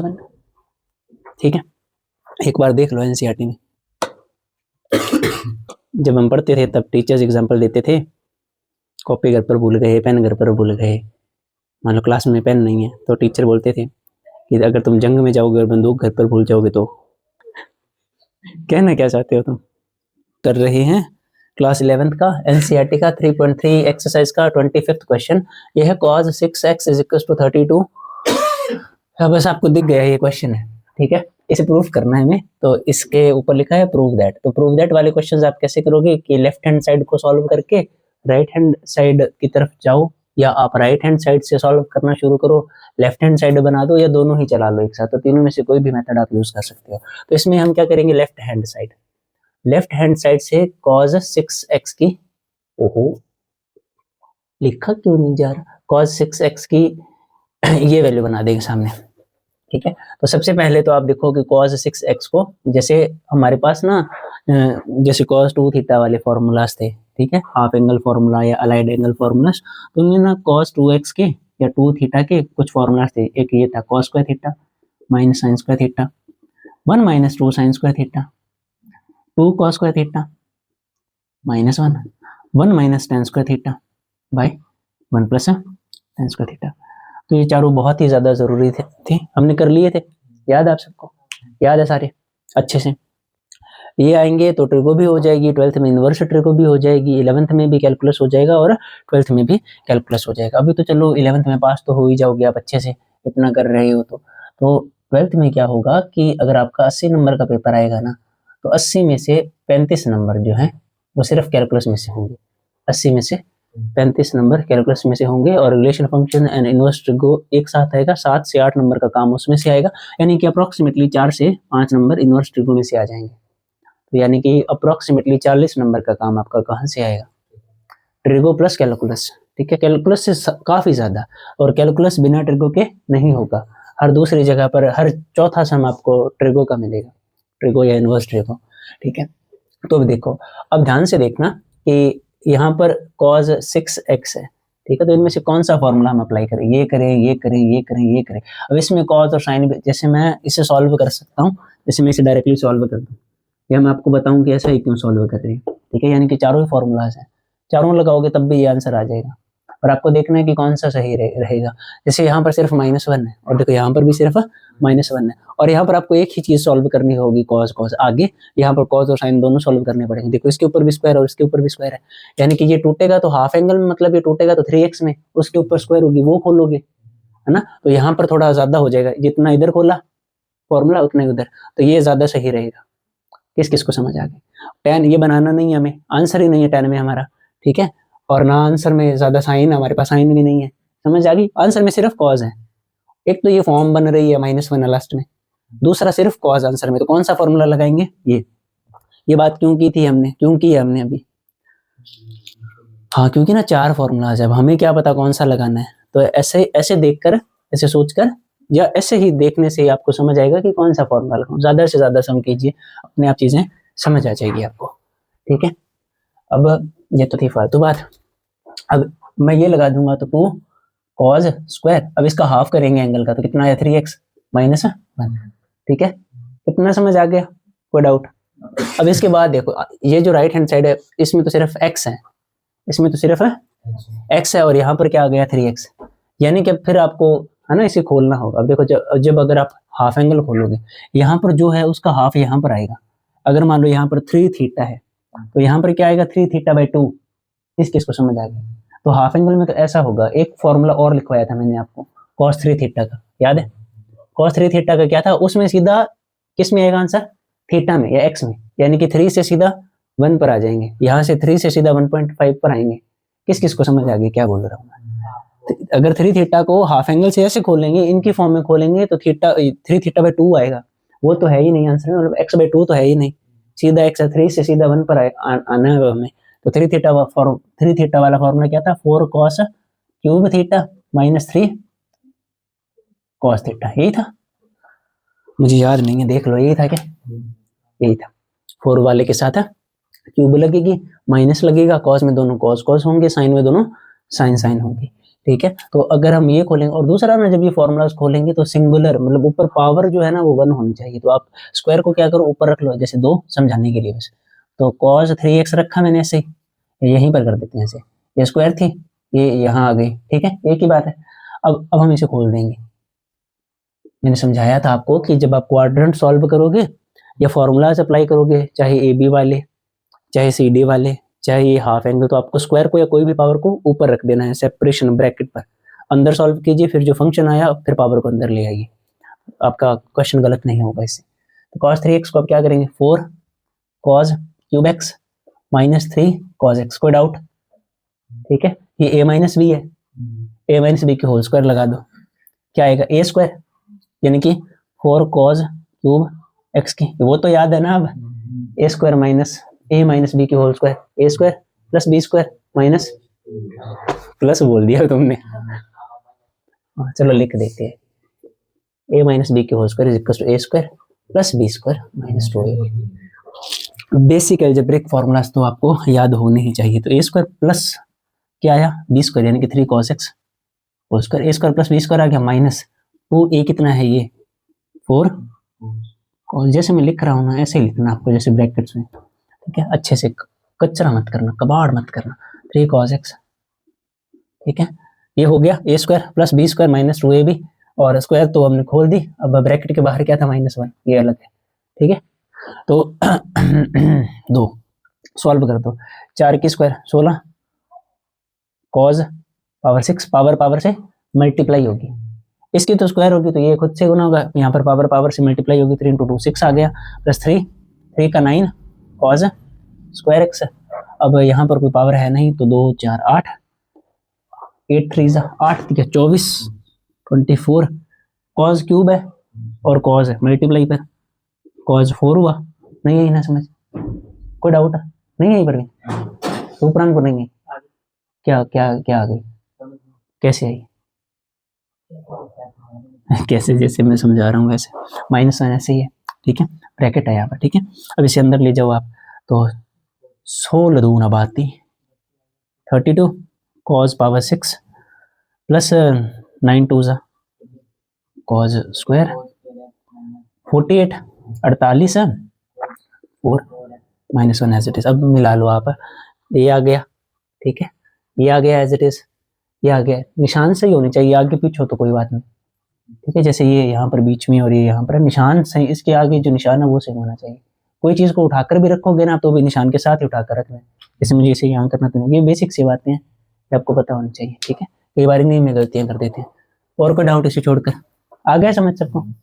ठीक है, एक बार देख लो एनसीईआरटी में जब हम पढ़ते थे तब टीचर्स एग्जाम्पल देते थे, कॉपी घर पर भूल गए, पेन घर पर भूल गए, मान लो क्लास में पेन नहीं है तो टीचर बोलते थे कि अगर तुम जंग में जाओगे और बंदूक घर पर भूल जाओगे तो कहना क्या चाहते हो तुम। कर रहे हैं क्लास 11th का एनसीईआरटी का 3.3 एक्सरसाइज का 25th क्वेश्चन। यह है cos 6x = 32। बस आपको दिख गया ये क्वेश्चन है, ठीक है, इसे प्रूफ करना है हमें, तो इसके ऊपर लिखा है प्रूव दैट। तो प्रूव दैट वाले क्वेश्चंस आप कैसे करोगे कि लेफ्ट हैंड साइड को सॉल्व करके राइट हैंड साइड की तरफ जाओ, या आप राइट हैंड साइड से सॉल्व करना शुरू करो, लेफ्ट हैंड साइड बना दो, या दोनों ही चला लो एक साथ। तो तीनों में से कोई भी मेथड आप यूज कर सकते हो। तो इसमें हम क्या करेंगे, लेफ्ट हैंड साइड से cos 6x की, ओहो लिखा क्यों नहीं जा रहा, cos 6x की ये वैल्यू बना देंगे सामने, ठीक है। तो सबसे पहले तो आप देखो कि cos 6x को, जैसे हमारे पास ना जैसे cos 2 थीटा वाले फॉर्मूलाज थे, ठीक है, हाफ एंगल फॉर्मूला या अलाइड एंगल फॉर्मूलाज, तो उनमें ना cos 2x के या 2 थीटा के कुछ फॉर्मूलाज थे। एक ये था cos square theta minus sine square theta, 1 minus 2 sine square theta, 2 cos square theta minus 1, 1 minus tan square theta by 1 plus tan square theta. तो ये चारों बहुत ही ज़्यादा ज़रूरी थे, हमने कर लिए थे, याद है आप सबको, याद है सारे अच्छे से। ये आएंगे तो ट्रिगो भी हो जाएगी, 12th में इन्वर्स ट्रिगो भी हो जाएगी, 11th में भी कैलकुलस हो जाएगा और 12th में भी कैलकुलस हो जाएगा। अभी तो चलो 11th में पास तो हो ही जाओगे आप अच्छे से, इतना कर रहे हो तो 12th में क्या होगा कि अगर आपका 80 नंबर का पेपर आएगा ना, तो 80 में से 35 नंबर जो है वो सिर्फ कैलकुलस में से होंगे। 80 में से 35 नंबर कैलकुलस में से होंगे, और relation function and inverse trigo एक साथ आएगा, 7 से 8 नंबर का काम उसमें से आएगा, यानी कि अप्रोक्सीमेटली 4 से 5 नंबर इनवर्स ट्रिगो में से आ जाएंगे। तो यानी कि अप्रोक्सीमेटली 40 नंबर का काम आपका कहाँ से आएगा, ट्रिगो प्लस कैलकुलस, ठीक है। कैलकुलस से काफ़ी ज़्यादा, और कैलकुलस बिना ट्रिगो के नहीं होगा। हर दूसरी जगह पर हर चौथा सम आपको ट्रिगो का मिलेगा, ट्रिगो या इनवर्स ट्रिगो, ठीक है। तो अब देखो, अब ध्यान से देखना कि यहाँ पर cos 6x है, ठीक है, तो इनमें से कौन सा फॉर्मूला हम अप्लाई करें, ये करें, ये करें, ये करें, ये करें। अब इसमें cos और sin, जैसे मैं इसे सॉल्व कर सकता हूँ, जैसे मैं इसे डायरेक्टली सॉल्व कर दूँ, या मैं आपको बताऊँ कि ऐसा ही क्यों सॉल्व कर रही है, ठीक है, यानी कि चारों ही फॉर्मूलाज हैं, चारों लगाओगे तब भी ये आंसर आ जाएगा। और आपको देखना है कि कौन सा सही रहेगा। जैसे यहाँ पर सिर्फ -1 है, और देखो यहाँ पर भी सिर्फ -1 है, और यहाँ पर आपको एक ही चीज सॉल्व करनी होगी, cos। आगे यहाँ पर cos और sin दोनों सॉल्व करने पड़ेंगे। देखो इसके ऊपर भी स्क्वायर और इसके ऊपर भी स्क्वायर है, यानी कि ये टूटेगा तो हाफ एंगल में, मतलब ये टूटेगा तो 3x में, उसके ऊपर स्क्वायर होगी, वो खोलोगे, है ना। तो यहाँ पर थोड़ा ज्यादा हो जाएगा, जितना इधर खोला फॉर्मूला उतना ही उधर, तो ये ज्यादा सही रहेगा। किस किस को समझ आ गई। tan ये बनाना नहीं है हमें, आंसर ही नहीं है tan में हमारा, ठीक है, और ना आंसर में ज्यादा साइन, हमारे पास साइन भी नहीं है, समझ आ गई। आंसर में सिर्फ cos है, एक तो ये फॉर्म बन रही है -1 लास्ट में, दूसरा सिर्फ cos आंसर में। तो कौन सा फॉर्मूला लगाएंगे, ये बात क्यों की थी हमने, क्यों की है हमने अभी, हाँ क्योंकि ना 4 फॉर्मूलाज है, अब हमें क्या पता कौन सा लगाना है। तो ऐसे देखकर, ऐसे सोचकर, या ऐसे ही देखने से ही आपको समझ आएगा कि कौन सा फॉर्मूला लगाऊं। ज्यादा से ज्यादा सम कीजिए, अपने आप चीजें समझ आ जाएगी आपको, ठीक है। अब ये तो थी फालतू बात, अब मैं ये लगा दूंगा तो 2 cos स्क्वायर, अब इसका हाफ करेंगे एंगल का, तो कितना है 3x -1, ठीक है। कितना समझ आ गया, कोई डाउट। अब इसके बाद देखो, ये जो राइट हैंड साइड है इसमें तो सिर्फ x है, इसमें तो सिर्फ x है, और यहाँ पर क्या आ गया 3x, यानी कि फिर आपको है ना इसे खोलना होगा। अब देखो जब अगर आप हाफ एंगल खोलोगे, यहाँ पर जो है उसका हाफ यहाँ पर आएगा। अगर मान लो यहाँ पर 3 थीटा है, तो यहाँ पर क्या आएगा 3 थीटा बाई 2, इस किस को समझ आ गया। तो हाफ एंगल में तो ऐसा होगा, एक फॉर्मूला और लिखवाया था मैंने आपको cos 3 थीटा का, याद है। cos 3 थीटा का क्या था, उसमें सीधा किस में आएगा आंसर, थीटा में या x में, यानी कि 3 से सीधा 1 पर आ जाएंगे, यहाँ से 3 से सीधा 1.5 पर आएंगे। किस किस को समझ आ गया क्या बोल रहा हूँ मैं। अगर 3 थीटा को हाफ एंगल से ऐसे खोलेंगे, इनकी फॉर्म में खोलेंगे, तो 3 थीटा बाई 2 आएगा, वो तो है ही नहीं आंसर में, मतलब x बाई 2 तो है ही नहीं, सीधा x है, 3 से सीधा 1 पर आना है हमें। तो 3 थीटा वाला फॉर्मूला क्या था, 4 cos cube theta minus 3 cos theta, यही था, मुझे याद नहीं है, देख लो, यही था क्या, यही था। 4 वाले के साथ क्यूब लगेगी, माइनस लगेगा, cos में दोनों cos होंगे, साइन में दोनों साइन होंगे, ठीक है। तो अगर हम ये खोलेंगे और दूसरा ना, जब ये फॉर्मूलाज खोलेंगे तो सिंगुलर मतलब ऊपर पावर जो है ना वो 1 होनी चाहिए। तो आप स्क्वायर को क्या करो, ऊपर रख लो, जैसे 2 समझाने के लिए बस। तो cos 3x रखा मैंने ऐसे ही, यहीं पर कर देते हैं ऐसे, ये स्क्वायर थी, ये यहाँ आ गई, ठीक है, एक ही बात है। अब हम इसे खोल देंगे। मैंने समझाया था आपको कि जब आप क्वाड्रेंट सॉल्व करोगे या फॉर्मूलाज अप्लाई करोगे, चाहे ए बी वाले, चाहे सी डी वाले, चाहे ये हाफ एंगल, तो आपको स्क्वायर को या कोई भी पावर को ऊपर रख देना है, सेपरेशन ब्रैकेट पर। अंदर सॉल्व कीजिए, फिर जो फंक्शन आया फिर पावर को अंदर ले आइए, आपका क्वेश्चन गलत नहीं होगा इससे। तो cos 3x को आप क्या करेंगे, 4 cos cube x minus 3 cos x, कोई डाउट? ठीक है, ये a माइनस बी है, a माइनस बी के होल स्क्वायर लगा दो, क्या आएगा a स्क्वायर, यानी कि 4 cos क्यूब x की, वो तो याद है ना अब, a square minus a minus b के whole square, a square plus b square minus, plus बोल दिया तुमने, चलो लिख देते हैं, a माइनस बी के whole square is equal to a square plus b square minus 2a। Basic algebraic formulas तो आपको याद होने ही चाहिए। तो a स्क्वायर प्लस क्या आया, b स्क्वायर, यानी कि 3 cos x whole square, a square plus b square आ गया माइनस 2a, कितना है ये 4, और जैसे मैं लिख रहा हूँ ना ऐसे ही लिखना आपको, जैसे ब्रैकेट्स में, ठीक है, अच्छे से कचरा मत करना, कबाड़ मत करना, 3 cos x, ठीक है, ये हो गया a square plus b square minus 2ab, और स्क्वायर तो हमने खोल दी, अब ब्रैकेट के बाहर क्या था, -1, ये अलग है, ठीक है। तो 2 सॉल्व कर दो, 4 की स्क्वायर 16 cos पावर 6, पावर से मल्टीप्लाई होगी, इसकी तो स्क्वायर होगी तो ये खुद से गुना होगा, यहाँ पर पावर से मल्टीप्लाई होगी, 3 × 2 6 आ गया, प्लस 3 का 9 cos स्क्वायर x। अब यहाँ पर कोई पावर है नहीं तो 2 4 8, 8 3 8, 24 24 cos क्यूब है और cos है मल्टीप्लाई पर, cos 4 हुआ, नहीं आई ना समझ, कोई डाउट नहीं आई पर भी, उपरांत को नहीं आई, क्या क्या क्या आ गई, कैसे आई, कैसे, जैसे मैं समझा रहा हूँ वैसे, -1 ऐसे ही है, ठीक है, ब्रैकेट है यहाँ पर, ठीक है। अब इसे अंदर ले जाओ आप, तो 16 दूना 32, 32 cos power 6 plus 9 2 cos square 48 48 है, और -1 एज इट इज। अब मिला लो आप, ये आ गया, ठीक है, ये आ गया एज इट इज, ये आ गया, निशान सही होने चाहिए, आगे पीछे हो तो कोई बात नहीं, ठीक है, जैसे ये यहाँ पर बीच में और ये यहाँ पर निशान सही, इसके आगे जो निशान है वो सही होना चाहिए। कोई चीज़ को उठाकर भी रखोगे ना तो भी निशान के साथ ही उठाकर रखना है, जैसे मुझे इसे यहाँ करना, तो ये बेसिक सी बातें हैं, आपको पता होनी चाहिए, ठीक है, कई बार नहीं में गलतियाँ कर देते हैं। और कोई डाउट इसे छोड़कर आ गया समझ सकता हूँ।